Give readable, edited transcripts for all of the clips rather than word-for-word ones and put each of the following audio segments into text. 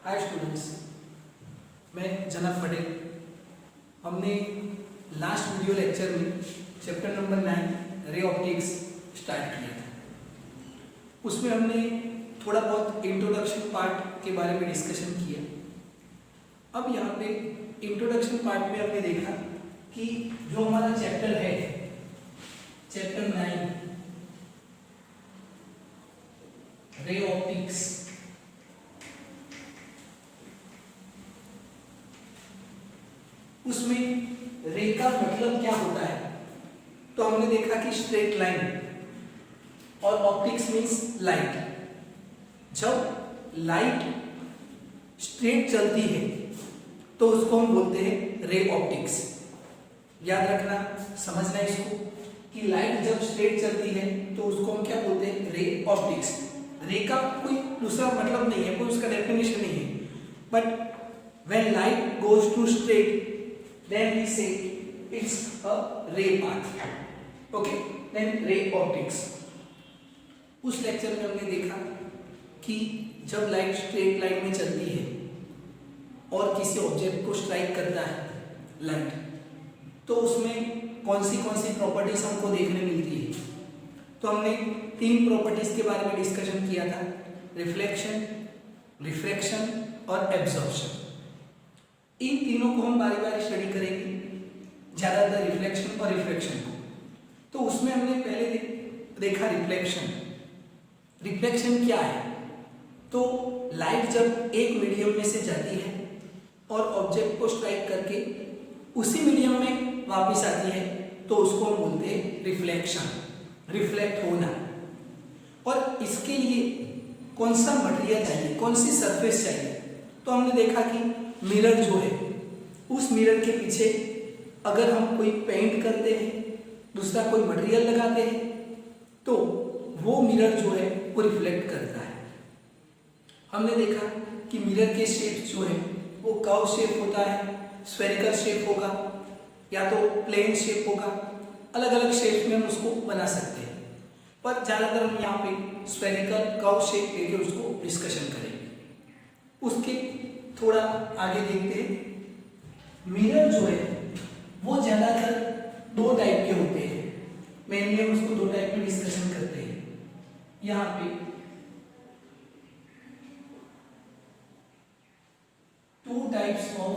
Hi students, मैं जनक पटेल। हमने last video lecture में chapter number 9 ray optics start किया था। उसमें हमने थोड़ा बहुत इंट्रोडक्शन पार्ट के बारे में डिस्कशन किया। अब यहाँ पे इंट्रोडक्शन पार्ट में हमने देखा कि जो हमारा चैप्टर है, चैप्टर 9 रे ऑप्टिक्स, उसमें रे का मतलब क्या होता है। तो हमने देखा कि स्ट्रेट लाइन और ऑप्टिक्स मींस लाइट। जब लाइट स्ट्रेट चलती है तो उसको हम बोलते हैं रे ऑप्टिक्स। याद रखना, समझना इसको कि लाइट जब स्ट्रेट चलती है तो उसको हम क्या बोलते हैं, रे ऑप्टिक्स। रे का कोई दूसरा मतलब नहीं है, कोई उसका डेफिनेशन नहीं है, but when light goes to straight then we say it's a ray path. Okay, then ray optics. उस लेक्चर में हमने देखा कि जब लाइट स्ट्रेट लाइन में चलती है और किसी ऑब्जेक्ट को स्ट्राइक करता है लाइट, तो उसमें कौन सी प्रॉपर्टीज हमको देखने मिलती है। तो हमने 3 प्रॉपर्टीज के बारे में डिस्कशन किया था, रिफ्लेक्शन, रिफ्रैक्शन और एब्जॉर्प्शन। इन तीनों को हम बारी बारी स्टडी करेंगे, ज्यादातर रिफ्लेक्शन और रिफ्रैक्शन को। तो उसमें हमने पहले देखा रिफ्लेक्शन। रिफ्लेक्शन क्या है? तो लाइट जब एक मीडियम में से जाती है और ऑब्जेक्ट को स्ट्राइक करके उसी मीडियम में वापस आती है तो उसको हम बोलते हैं रिफ्लेक्शन, रिफ्लेक्ट होना। और इसके लिए कौन सा मटेरियल चाहिए, कौन सी सरफेस चाहिए। तो हमने देखा कि मिरर जो है, उस मिरर के पीछे अगर हम कोई पेंट करते हैं, दूसरा कोई मटेरियल लगाते हैं, तो वो मिरर जो है वो रिफ्लेक्ट करता है। हमने देखा कि मिरर के शेप जो है वो कर्व शेप होता है, स्फेरिकल शेप होगा या तो प्लेन शेप होगा। अलग अलग शेप में हम उसको बना सकते हैं, पर ज़्यादातर हम यहाँ पे स्फेरिकल कर्व शेप लेके उसको डिस्कशन करेंगे। उसके थोड़ा आगे देखते हैं। मिरर जो है वो ज्यादातर 2 टाइप के होते हैं। मेनली हम उसको 2 टाइप में डिस्कशन करते हैं। यहाँ पे 2 types of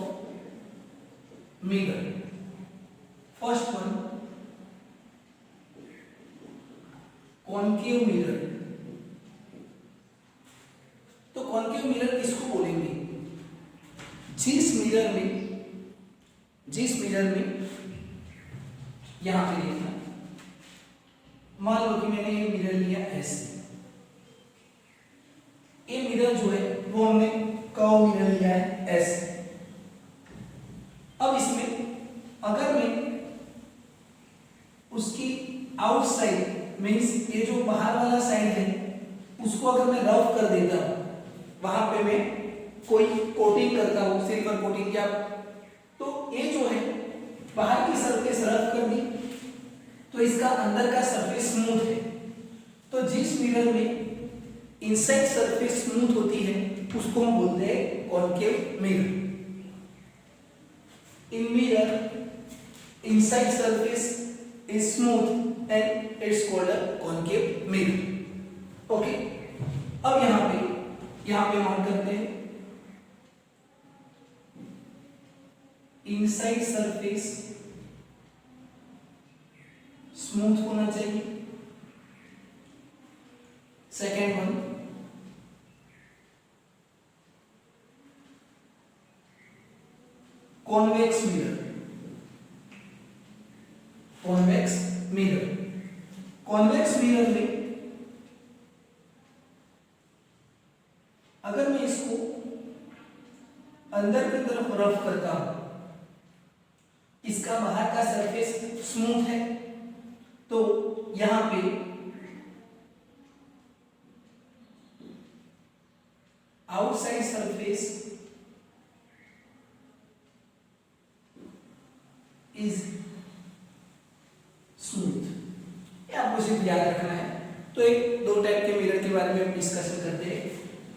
mirror. First one, concave mirror. तो कॉन्केव मिरर किसको बोलेंगे? जिस मिरर में यहां पे देखना, मान लो कि मैंने ये मिरर लिया ऐसे। ये मिरर जो है वो हमने कर्व मिरर लिया है ऐसे। अब इसमें अगर मैं उसकी आउटसाइड मीन्स ये जो बाहर वाला साइड है उसको अगर मैं रफ कर देता हूं, वहां पे मैं कोई कोटिंग करता हूं, सिल्वर कोटिंग या, तो ये जो है बाहर की सरफेस रफ कर दी तो इसका अंदर का सरफेस स्मूथ है। तो जिस मिरर में इनसाइड सरफेस स्मूथ होती है उसको हम बोलते हैं concave mirror. In mirror inside surface is smooth and it's called a concave mirror. Okay, अब यहां पे मान करते हैं इनसाइड सरफेस स्मूथ होना चाहिए। Second one, convex mirror. Convex mirror, convex mirror में अगर मैं इसको अंदर की तरफ रफ करता हूं, इसका बाहर का सरफेस स्मूथ है, तो यहां पे आउटसाइड सरफेस इज स्मूथ। ये आपको सिर्फ याद रखना है। तो एक 2 टाइप के मिरर के बारे में हम डिस्कशन करते हैं,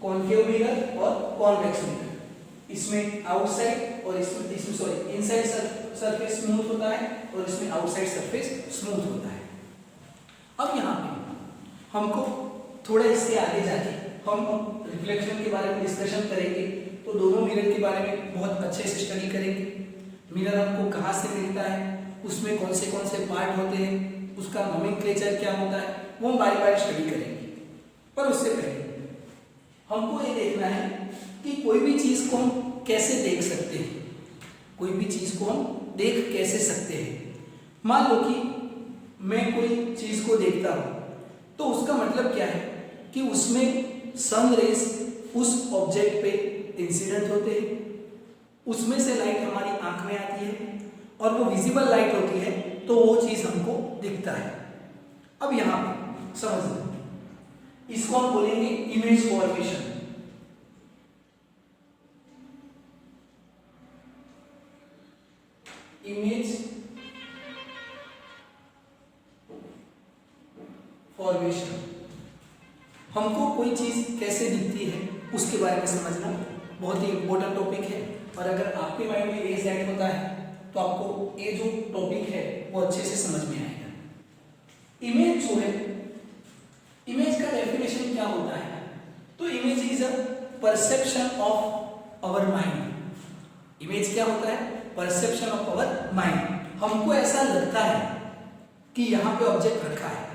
कॉन्केव मिरर और कॉन्वेक्स मिरर। इसमें आउटसाइड और इसमें सॉरी इनसाइड सरफेस स्मूथ होता है और इसमें आउटसाइड सरफेस स्मूथ होता है। अब यहाँ पे हमको थोड़ा इससे आगे जाके हम रिफ्लेक्शन के बारे में डिस्कशन करेंगे, तो दोनों मिरर के बारे में बहुत अच्छे से स्टडी करेंगे। मिरर हमको कहाँ से मिलता है, उसमें कौन से पार्ट होते हैं, उसका नोमेनक्लेचर क्या होता है, वो हम बारी बारी स्टडी करेंगे। पर उससे पहले हमको ये देखना है कि कोई भी चीज को हम कैसे देख सकते हैं, कोई भी चीज को हम देख कैसे सकते हैं। मान लो कि मैं कोई चीज को देखता हूं, तो उसका मतलब क्या है कि उसमें सन रेज उस ऑब्जेक्ट पे इंसिडेंट होते हैं, उसमें से लाइट हमारी आंख में आती है और वो विजिबल लाइट होती है, तो वो चीज हमको दिखता है। अब यहां पे समझ लो, इसको हम बोलेंगे इमेज फॉर्मेशन। इमेज फॉर्मेशन, हमको कोई चीज कैसे दिखती है उसके बारे में समझना बहुत ही इंपॉर्टेंट टॉपिक है। और अगर आपके माइंड में ये सेट होता है तो आपको ये जो टॉपिक है वो अच्छे से समझ में आएगा। इमेज जो है, इमेज का डेफिनेशन क्या होता है, तो image is a perception of our mind. Image क्या होता है, परसेप्शन ऑफ आवर माइंड। हमको ऐसा लगता है कि यहाँ पे ऑब्जेक्ट रखा है,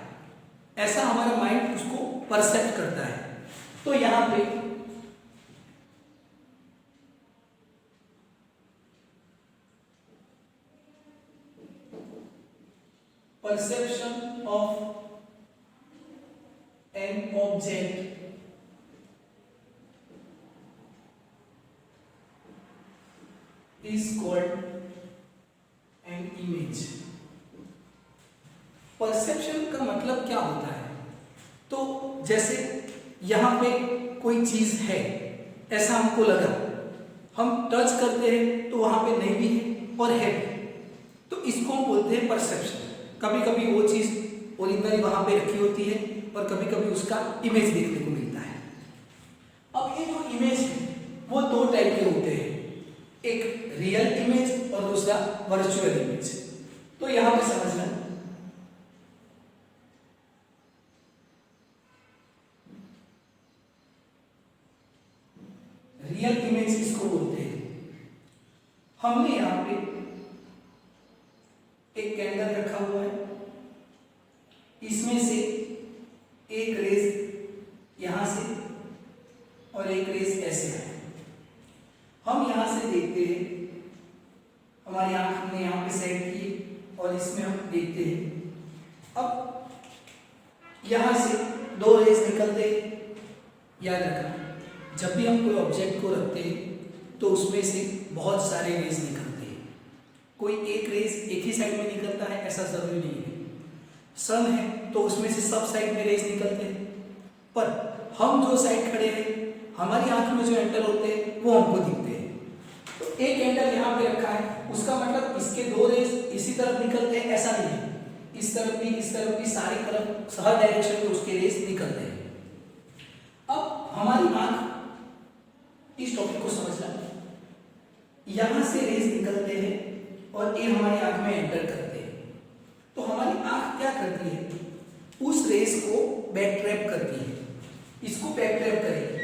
ऐसा हमारा माइंड उसको परसेप्ट करता है। तो यहाँ पे perception of an object is called an image। Perception का मतलब क्या होता है, तो जैसे यहां पे कोई चीज है, ऐसा हमको लगा, हम टच करते हैं तो वहां पे नहीं भी है और है, तो इसको हम बोलते हैं परसेप्शन। कभी कभी वो चीज ओरिजिनली वहां पे रखी होती है और कभी कभी उसका इमेज देखने को मिलता है। अब ये जो इमेज है वो दो टाइप के होते हैं, एक रियल इमेज और दूसरा वर्चुअल इमेज। तो यहां पे समझना, रियल इमेज किसको बोलते हैं, हमने यहां पे एक कैंडल रखा हुआ है, इसमें से एक रेज यहां से और एक रेज ऐसे है। हम यहां से देखते हैं, हमारी आंख हमने यहां पे सेट की और इसमें हम देखते हैं। अब यहां से दो रेज निकलते हैं। याद रखना, जब भी हम कोई ऑब्जेक्ट को रखते हैं तो उसमें से बहुत सारे रेज निकलते हैं। कोई एक रेज एक ही साइड में निकलता है ऐसा जरूरी नहीं है। सन है तो उसमें से सब साइड में रेज निकलते हैं, पर हम जो साइड खड़े हैं हमारी आंख में जो एंटर होते हैं वो हमको दिखते हैं। तो एक एंगल यहाँ पे रखा है, उसका मतलब इसके दो रेज इसी तरफ निकलते हैं ऐसा नहीं है, इस तरफ भी सारी तरफ हर डायरेक्शन में उसके रेज निकलते हैं। अब हमारी आंख, इस टॉपिक को समझना, यहां से रेज निकलते हैं और ये हमारी आंख में एंटर करते हैं। तो हमारी आंख क्या करती है, उस रेज को बैक ट्रैप करती है, इसको बैक ट्रैप करेगी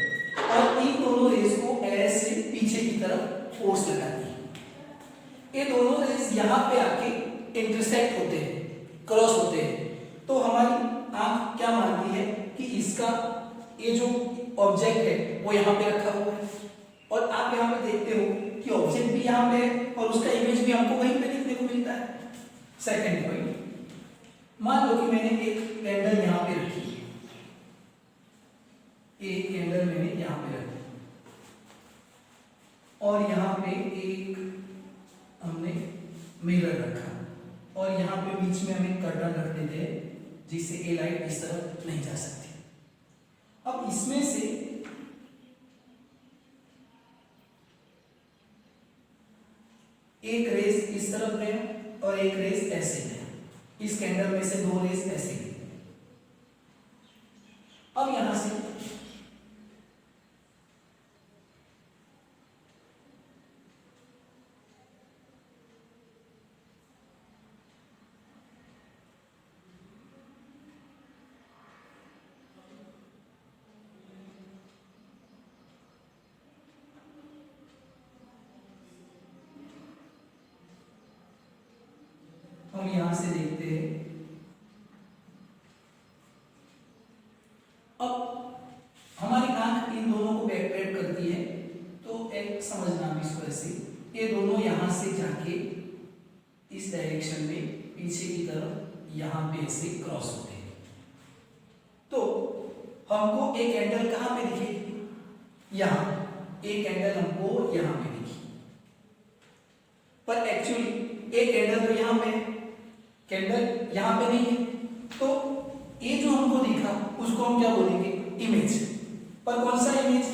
और इन दोनों रेज को ऐसे पीछे की तरफ फोर्स लगाती है। ये दोनों रेज यहाँ पे आके इंटरसेक्ट होते हैं, क्रॉस होते हैं। तो हमारी आंख क्या मानती है कि इसका ये जो ऑब्जेक्ट है वो यहाँ पे रखा हुआ है, और आप यहाँ पे देखते हो कि ऑब्जेक्ट भी यहाँ पे है और उसका इमेज भी हमको वहीं पे देखने को मिलता है। सेकंड पॉइंट, मान लो कि मैंने एक कैंडल यहाँ पे रखी है, एक कैंडल मैंने यहाँ पे रखी और यहाँ पे एक हमने मिरर रखा और यहाँ पे बीच में हम एक कर्टन रख देते हैं जिससे ये लाइट इस तरफ नहीं जा सकती। अब इसमें से एक रेस इस तरफ गया और एक रेस ऐसे गया, इस कैंडल में से दो रेस ऐसे गए। अब यहां से यहां से देखते हैं। अब हमारी आंख इन दोनों को बैकट्रैक करती है, तो एक समझना भी इसको ऐसे, ये दोनों यहां से जाके इस डायरेक्शन में पीछे की तरफ यहां पे ऐसे क्रॉस होते हैं। तो हमको एक एंगल कहां पे दिखेगी? यहां एक एंगल हमको यहां पे दिखी, पर एक्चुअली एक एंगल तो यहां पे, कैंडल यहां पे नहीं है, तो ये जो हमको दिखा उसको हम क्या बोलेंगे? इमेज। पर कौन सा इमेज?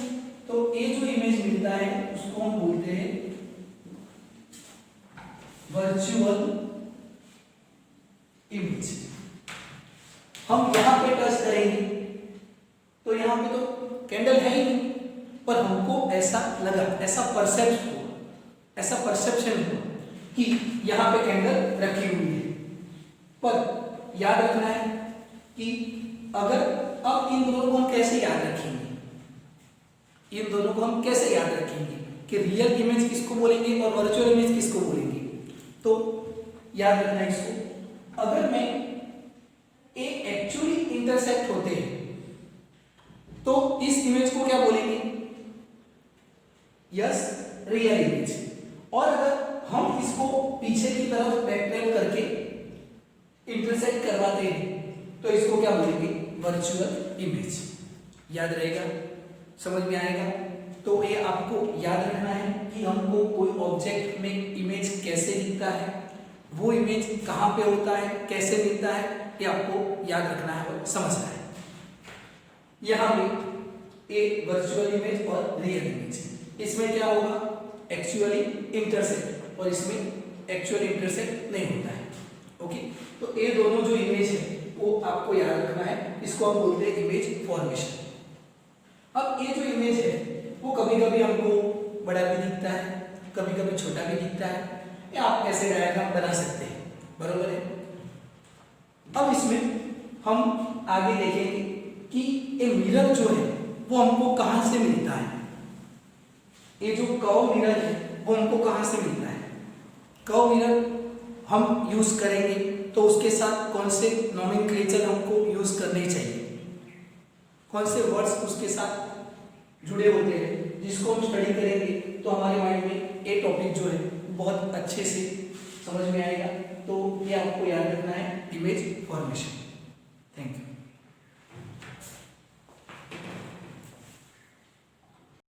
तो ये जो इमेज मिलता है उसको हम बोलते हैं वर्चुअल इमेज। हम यहां पे टच करेंगे तो यहां पे तो कैंडल है ही नहीं, पर हमको ऐसा लगा, ऐसा परसेप्शन हुआ कि यहां पे कैंडल रखी हुई है। पर याद रखना है कि अगर अब इन दोनों को हम कैसे याद रखेंगे? इन दोनों को हम कैसे याद रखेंगे कि रियल इमेज किसको बोलेंगे और वर्चुअल इमेज किसको बोलेंगे? तो याद रखना है इसको, अगर मैं एक एक्चुअली इंटरसेक्ट होते हैं तो इस इमेज को क्या बोलेंगे? Yes, real image. और अगर हम इसको पीछे की तरफ बैकट्रैक करके इंटरसेक्ट करवाते हैं तो इसको क्या बोलेंगे? Virtual image. याद रहेगा? समझ में आएगा? तो ये आपको याद रखना है कि हमको कोई ऑब्जेक्ट में इमेज कैसे दिखता है, वो इमेज कहां पे होता है, कैसे दिखता है, ये आपको याद रखना है और समझना है। यहां पे एक वर्चुअल इमेज और रियल इमेज, इसमें क्या होगा? एक्चुअली इंटरसेक्ट, और इसमें एक्चुअली इंटरसेक्ट नहीं होता है। ओके, तो ये दोनों जो इमेज है वो आपको याद रखना है, इसको हम बोलते हैं इमेज फॉर्मेशन। अब ये जो इमेज है वो कभी कभी हमको बड़ा भी दिखता है, कभी कभी छोटा भी दिखता है, या आप ऐसे डायग्राम बना सकते हैं, बरोबर है? अब इसमें हम आगे देखेंगे कि ये मिरर जो है वो हमको कहां से मिलता है। ये जो कर्व मिरर है वो हमको कहां से मिलता है? कर्व मिरर हम यूज करेंगे तो उसके साथ कौन से नोमेनक्लेचर हमको यूज करने चाहिए, कौन से वर्ड्स उसके साथ जुड़े होते हैं, जिसको हम स्टडी करेंगे तो हमारे माइंड में ये टॉपिक जो है बहुत अच्छे से समझ में आएगा। तो ये आपको याद रखना है, इमेज फॉर्मेशन। Thank you.